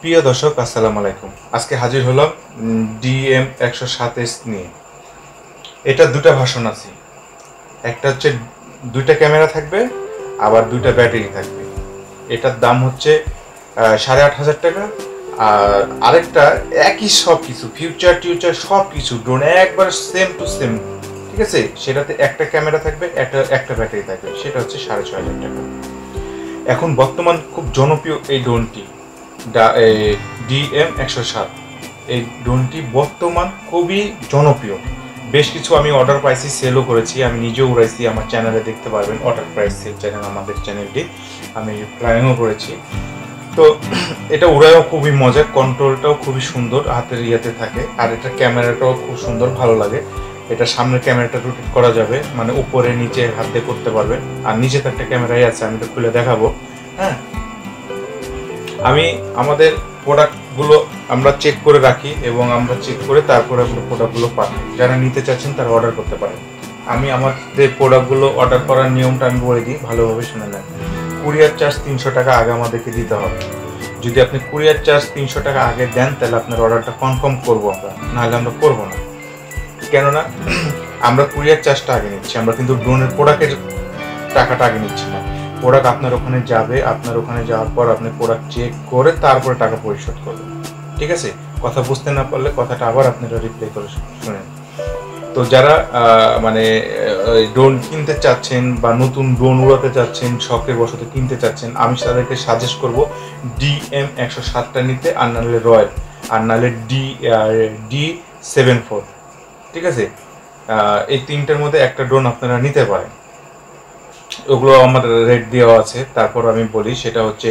প্রিয় দর্শক আসসালামু আলাইকুম। আজকে হাজির হলাম DM107 নিয়ে। এটা দুটা ভার্সন আছে, একটা হচ্ছে দুইটা ক্যামেরা থাকবে, আবার দুইটা ব্যাটারি থাকবে। এটার দাম হচ্ছে 8,500 টাকা। আর আরেকটা একই সব কিছু, ফিউচার টিউচার সব কিছু, ড্রোন একবার সেম টু সেম, ঠিক আছে। সেটাতে একটা ক্যামেরা থাকবে, একটা ব্যাটারি থাকবে, সেটা হচ্ছে 6,500 টাকা। এখন বর্তমান খুব জনপ্রিয় এই ড্রোনটি DM107। এই ড্রোনটি বর্তমান খুবই জনপ্রিয়। বেশ কিছু আমি অর্ডার পাইছি, সেলও করেছি, আমি নিজেও উড়াইছি। আমার চ্যানেলে দেখতে পারবেন, অর্ডার প্রাইস সেল চ্যানেল আমাদের চ্যানেলটি, আমি ফ্লাইংও করেছি। তো এটা উড়াইও খুবই মজা, কন্ট্রোলটাও খুবই সুন্দর, হাতের ইয়াতে থাকে। আর এটা ক্যামেরাটাও খুব সুন্দর, ভালো লাগে। এটা সামনের ক্যামেরাটা রোটেট করা যাবে, মানে উপরে নিচে হাত দিয়ে করতে পারবেন। আর নিচে তো একটা ক্যামেরাই আছে, আমি তো খুলে দেখাবো। হ্যাঁ, আমি আমাদের প্রোডাক্টগুলো আমরা চেক করে রাখি এবং আমরা চেক করে তারপরে আমরা প্রোডাক্টগুলো পাঠাই। যারা নিতে চাচ্ছেন তারা অর্ডার করতে পারেন। আমি আমাদের প্রোডাক্টগুলো অর্ডার করার নিয়মটা আমি বলে দিই, ভালোভাবে শুনে নেন। কুরিয়ার চার্জ 300 টাকা আগে আমাদেরকে দিতে হবে। যদি আপনি কুরিয়ার চার্জ 300 টাকা আগে দেন, তাহলে আপনার অর্ডারটা কনফার্ম করবো আমরা, নাহলে আমরা করবো না। কেননা আমরা কুরিয়ার চার্জটা আগে নিচ্ছি, আমরা কিন্তু ড্রোনের প্রোডাক্টের টাকাটা আগে নিচ্ছি না। প্রোডাক্ট আপনার ওখানে যাবে, আপনার ওখানে যাওয়ার পর আপনি প্রোডাক্ট চেক করে তারপরে টাকা পরিশোধ করবেন, ঠিক আছে। কথা বুঝতে না পারলে কথাটা আবার আপনারা রিপ্লাই করে শুনেন। তো যারা মানে ড্রোন কিনতে চাচ্ছেন বা নতুন ড্রোন উড়াতে চাচ্ছেন, শখের বশত কিনতে চাচ্ছেন, আমি তাদেরকে সাজেস্ট করব DM107টা নিতে, আর নাহলে রয়্যাল, আর নাহলে D74, ঠিক আছে। এই তিনটার মধ্যে একটা ড্রোন আপনারা নিতে পারেন। ওগুলো আমার রেট দেওয়া আছে। তারপর আমি বলি, সেটা হচ্ছে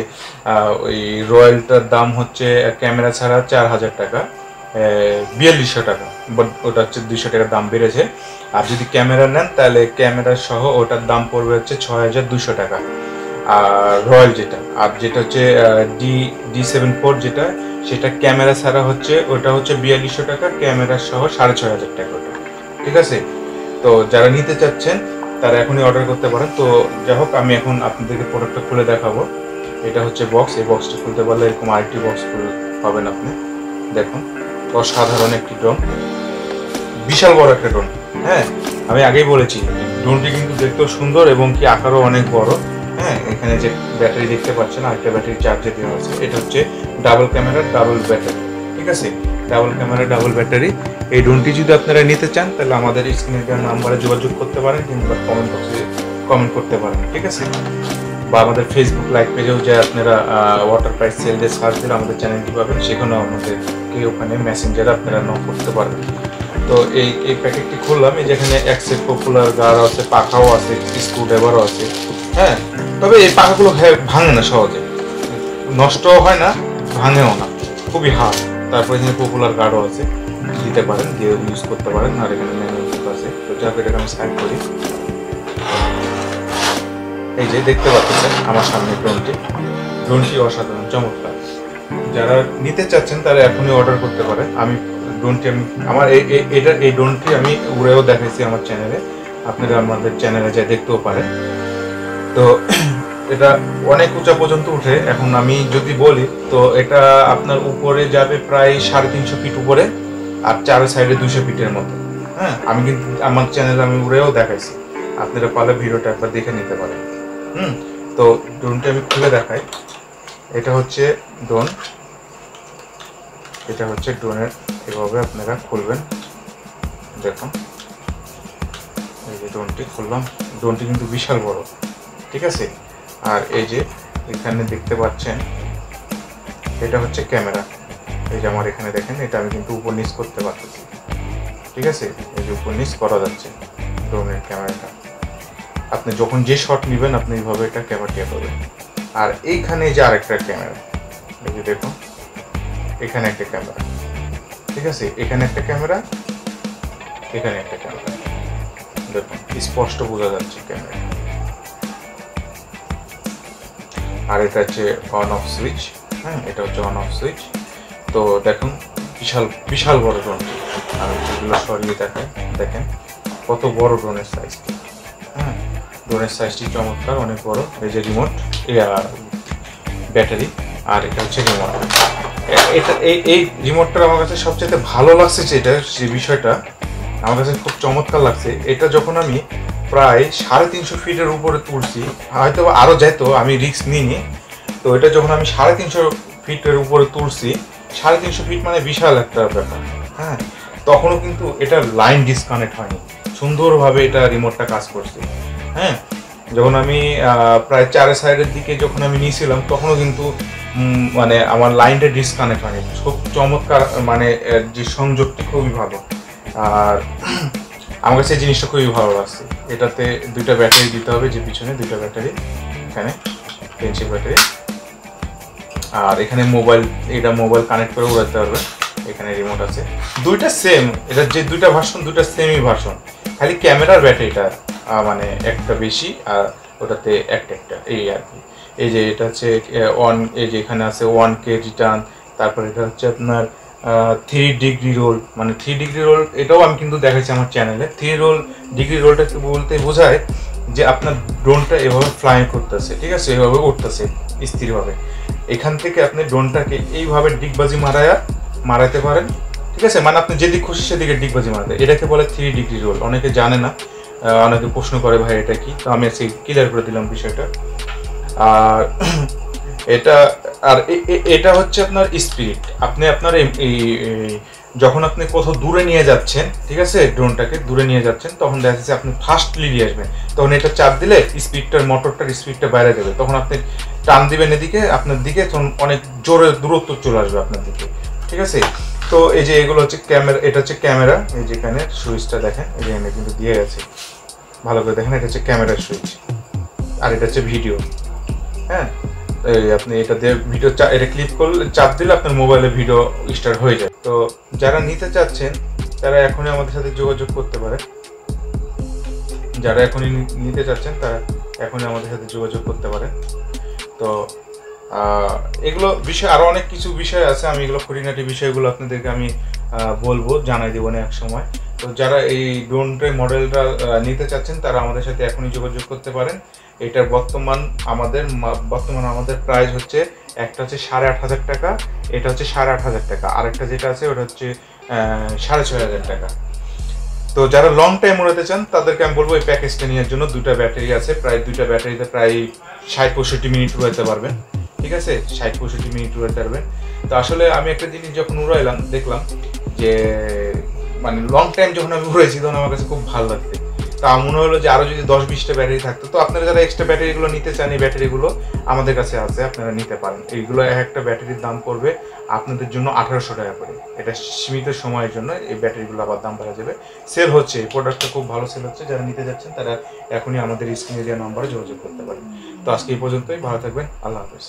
ওই রয়্যালটার দাম হচ্ছে ক্যামেরা ছাড়া 4,000 টাকা, 4,200 টাকা, বাট ওটা হচ্ছে 200 টাকা দাম বেড়েছে। আর যদি ক্যামেরা নেন তাহলে ক্যামেরা সহ ওটার দাম পড়বে হচ্ছে 6,200 টাকা। আর রয়্যাল যেটা, আর যেটা হচ্ছে D74 যেটা, সেটা ক্যামেরা ছাড়া হচ্ছে ওটা হচ্ছে 4,200 টাকা, ক্যামেরা সহ 6,500 টাকা ওটা, ঠিক আছে। তো যারা নিতে চাচ্ছেন তারা এখনই অর্ডার করতে পারেন। তো যাই হোক, আমি এখন আপনাদেরকে প্রোডাক্টটা খুলে দেখাবো। এটা হচ্ছে বক্স। এই বক্সটা খুলতে পারলে এরকম আরেকটি বক্স পাবেন আপনি। দেখুন, অসাধারণ একটি ড্রোন, বিশাল বড় একটা ড্রোন। হ্যাঁ, আমি আগেই বলেছি ড্রোনটি কিন্তু দেখতেও সুন্দর এবং কি আকারও অনেক বড়। হ্যাঁ, এখানে যে ব্যাটারি দেখতে পাচ্ছেন, আরেকটা ব্যাটারি চার্জে দেওয়া আছে। এটা হচ্ছে ডাবল ক্যামেরা ডাবল ব্যাটারি, ঠিক আছে। Double camera double battery. এই ড্রোনটি যদি আপনারা নিতে চান তাহলে আমাদের স্ক্রিনে দেওয়া নাম্বারে যোগাযোগ করতে পারেন, কিংবা কমেন্ট বক্সে কমেন্ট করতে পারেন, ঠিক আছে। বা আমাদের ফেসবুক লাইভ পেজেও যে আপনারা ওয়াটার প্রাইস সেল দিয়ে সার্চ দিলে আমাদের চ্যানেলটি পাবেন, সেখানেও আমাদেরকে ওখানে মেসেঞ্জারে আপনারা নক করতে পারবেন। তো এই প্যাকেটটি খুললাম। এই যেখানে অ্যাক্সেট পপুলার গাড় আছে, পাখাও আছে, স্ক্রু ড্রাইভারও আছে। হ্যাঁ, তবে এই পাখাগুলো ভাঙে না সহজে, নষ্টও হয় না, ভাঙেও না, খুবই হার্ড। তারপরে এখানে পপুলার গার্ডও আছে, দিতে পারেন, দিয়ে ইউজ করতে পারেন। আর এখানে ম্যানুয়াল আছে। তো যাক, এটাকে আমি সাইড করি। এই যে দেখতে পাচ্ছেন আমার সামনে ড্রোনটি অসাধারণ, চমৎকার। যারা নিতে চাচ্ছেন তারা এখনই অর্ডার করতে পারেন। আমি আমার এই ড্রোনটি আমি উড়েও দেখাইছি আমার চ্যানেলে, আপনারা আমাদের চ্যানেলে যা দেখতেও পারেন। তো এটা অনেক উঁচা পর্যন্ত উঠে। এখন আমি যদি বলি, তো এটা আপনার উপরে যাবে প্রায় 350 ফিট উপরে, আর চার সাইডে 200 ফিটের মতো। হ্যাঁ, আমি কিন্তু আমার চ্যানেলে আমি উড়েও দেখাইছি, আপনারা পারলে ভিডিওটা একবার দেখে নিতে পারেন। তো ড্রোনটা আমি খুলে দেখাই। এটা হচ্ছে ড্রোন, এটা হচ্ছে ড্রোনের, এভাবে আপনারা খুলবেন। দেখুন, এই যে ড্রোনটি খুললাম। ড্রোনটি কিন্তু বিশাল বড়, ঠিক আছে। আর এই যে এখানে দেখতে পাচ্ছেন, এটা হচ্ছে ক্যামেরা। এই যে আমার এখানে দেখেন, এটা আমি কিন্তু উপর নিচ করতে পারতেছি, ঠিক আছে। এই যে উপর নিচ করা যাচ্ছে ড্রোনের ক্যামেরাটা। আপনি যখন যে শট নেবেন আপনি এইভাবে এটা ক্যামেরা পাবেন। আর এইখানে যে আরেকটা ক্যামেরা, এই যে দেখুন, এখানে একটা ক্যামেরা, ঠিক আছে। এখানে একটা ক্যামেরা, এখানে একটা ক্যামেরা, দেখুন স্পষ্ট বোঝা যাচ্ছে ক্যামেরা। আর এটা হচ্ছে অন অফ সুইচ। হ্যাঁ, এটা হচ্ছে অন অফ সুইচ। তো দেখুন, বিশাল বড় ড্রোন। আমি এগুলো সরিয়ে দেখাই, দেখেন কত বড় ড্রোনের সাইজটি। হ্যাঁ, ড্রোনের সাইজটি চমৎকার, অনেক বড়। এই যে রিমোট, ব্যাটারি, আর এটা হচ্ছে রিমোট। এটা এই রিমোটটা আমার কাছে সবচেয়ে ভালো লাগছে যেটা যে বিষয়টা আমার কাছে খুব চমৎকার লাগছে। এটা যখন আমি প্রায় 350 ফিটের উপরে তুলছি, হয়তো আরও যেত, আমি রিস্ক নিইনি। তো এটা যখন আমি 350 ফিটের উপরে তুলছি, 350 ফিট মানে বিশাল একটা ব্যাপার, হ্যাঁ, তখনও কিন্তু এটা লাইন ডিসকানেক্ট হয়নি, সুন্দরভাবে এটা রিমোটটা কাজ করছে। হ্যাঁ, যখন আমি প্রায় 4 সাইডের দিকে যখন আমি নিয়েছিলাম তখনও কিন্তু মানে আমার লাইনটা ডিসকানেক্ট হয়নি, খুব চমৎকার, মানে যে সংযোগটি খুবই ভালো। আর আমার কাছে এই জিনিসটা খুবই ভালো লাগছে। এটাতে 2টা ব্যাটারি দিতে হবে, যে পিছনে 2টা ব্যাটারি, এখানে পেন্সিল ব্যাটারি, আর এখানে মোবাইল, এটা মোবাইল কানেক্ট করে উড়াতে পারবে। এখানে রিমোট আছে, 2টা সেম, এটা যে 2টা ভার্সন 2টা সেমই ভার্সন, খালি ক্যামেরার ব্যাটারিটা মানে একটা বেশি আর ওটাতে একটা এই আর কি। এই যে এটা হচ্ছে এই যে এখানে আছে 1K রিটার্ন, তারপর এটা হচ্ছে আপনার 3 ডিগ্রি রোল, মানে 3 ডিগ্রি রোল এটাও আমি কিন্তু দেখাচ্ছি আমার চ্যানেলে। 3 ডিগ্রি রোলটা বলতে বোঝায় যে আপনার ড্রোনটা এভাবে ফ্লাইং করতেছে, ঠিক আছে, এভাবে উঠতেছে স্থিরভাবে। এখান থেকে আপনি ড্রোনটাকে এইভাবে ডিগবাজি মারাতে পারেন, ঠিক আছে, মানে আপনি যেদিকে খুশি সেদিকে ডিগবাজি মারাতে। এটাকে বলে 3 ডিগ্রি রোল। অনেকে জানে না, অনেকে প্রশ্ন করে ভাই এটা কি, তো আমি আজকে ক্লিয়ার করে দিলাম বিষয়টা। আর এটা এটা হচ্ছে আপনার স্পিরিট। আপনি আপনার এই যখন আপনি কোথাও দূরে নিয়ে যাচ্ছেন, ঠিক আছে, ড্রোনটাকে দূরে নিয়ে যাচ্ছেন, তখন দেখা যাচ্ছে আপনি ফাস্টলি নিয়ে আসবেন, তখন এটা চাপ দিলে স্পিডটার মোটরটার স্পিডটা বাইরে যাবে, তখন আপনি টান দিবেন এদিকে আপনার দিকে, তখন অনেক জোরে দূরত্ব চলে আসবে আপনার দিকে, ঠিক আছে। তো এই যে এগুলো হচ্ছে ক্যামেরা, এটা হচ্ছে ক্যামেরা, এই যে এখানে সুইচটা দেখেন, এই যে এখানে কিন্তু দিয়ে গেছে, ভালো করে দেখেন, এটা হচ্ছে ক্যামেরার সুইচ, আর এটা হচ্ছে ভিডিও। হ্যাঁ, আপনি এটা দিয়ে ভিডিও এটা ক্লিক করলে, চাপ দিলে আপনার মোবাইলে ভিডিও স্টার্ট হয়ে যায়। তো যারা নিতে চাচ্ছেন তারা এখনই আমাদের সাথে যোগাযোগ করতে পারে, যারা এখনই নিতে চাচ্ছেন তারা এখনই আমাদের সাথে যোগাযোগ করতে পারে। তো এগুলো বিষয় আরও অনেক কিছু বিষয় আছে, আমি এগুলো খুঁটিনাটি বিষয়গুলো আপনাদেরকে আমি বলবো, জানাই দেবো না এক সময়। তো যারা এই ড্রোনটার মডেলটা নিতে চাচ্ছেন তারা আমাদের সাথে এখনই যোগাযোগ করতে পারেন। এটার বর্তমান আমাদের প্রাইস হচ্ছে, একটা হচ্ছে 8,500 টাকা, এটা হচ্ছে 8,500 টাকা, আরেকটা যেটা আছে ওটা হচ্ছে 6,500 টাকা। তো যারা লং টাইম উড়াতে চান তাদেরকে আমি বলবো এই প্যাকেজটা নেওয়ার জন্য। 2টা ব্যাটারি আছে, প্রায় 2টা ব্যাটারিতে প্রায় 60-65 মিনিট উড়াতে পারবেন, ঠিক আছে, 60-65 মিনিট উড়াতে পারবেন। তো আসলে আমি একটা জিনিস যখন উড়াইলাম দেখলাম যে মানে লং টাইম যখন আমি উড়াইছি তখন আমার কাছে খুব ভালো লাগছে। তা মনে হলো যে আরও যদি 10-20টা ব্যাটারি থাকতো। তো আপনারা যারা এক্সট্রা ব্যাটারিগুলো নিতে চান, এই ব্যাটারিগুলো আমাদের কাছে আছে, আপনারা নিতে পারেন। এইগুলো একটা ব্যাটারির দাম পড়বে আপনাদের জন্য 1,800 টাকা করে। এটা সীমিত সময়ের জন্য, এই ব্যাটারিগুলো আবার দাম বাড়া যাবে। সেল হচ্ছে, এই প্রোডাক্টটা খুব ভালো সেল হচ্ছে। যারা নিতে যাচ্ছেন তারা এখনই আমাদের স্ক্রিনে দেওয়া নাম্বারে যোগাযোগ করতে পারেন। তো আজকে এই পর্যন্তই, ভালো থাকবেন, আল্লাহ হাফেজ।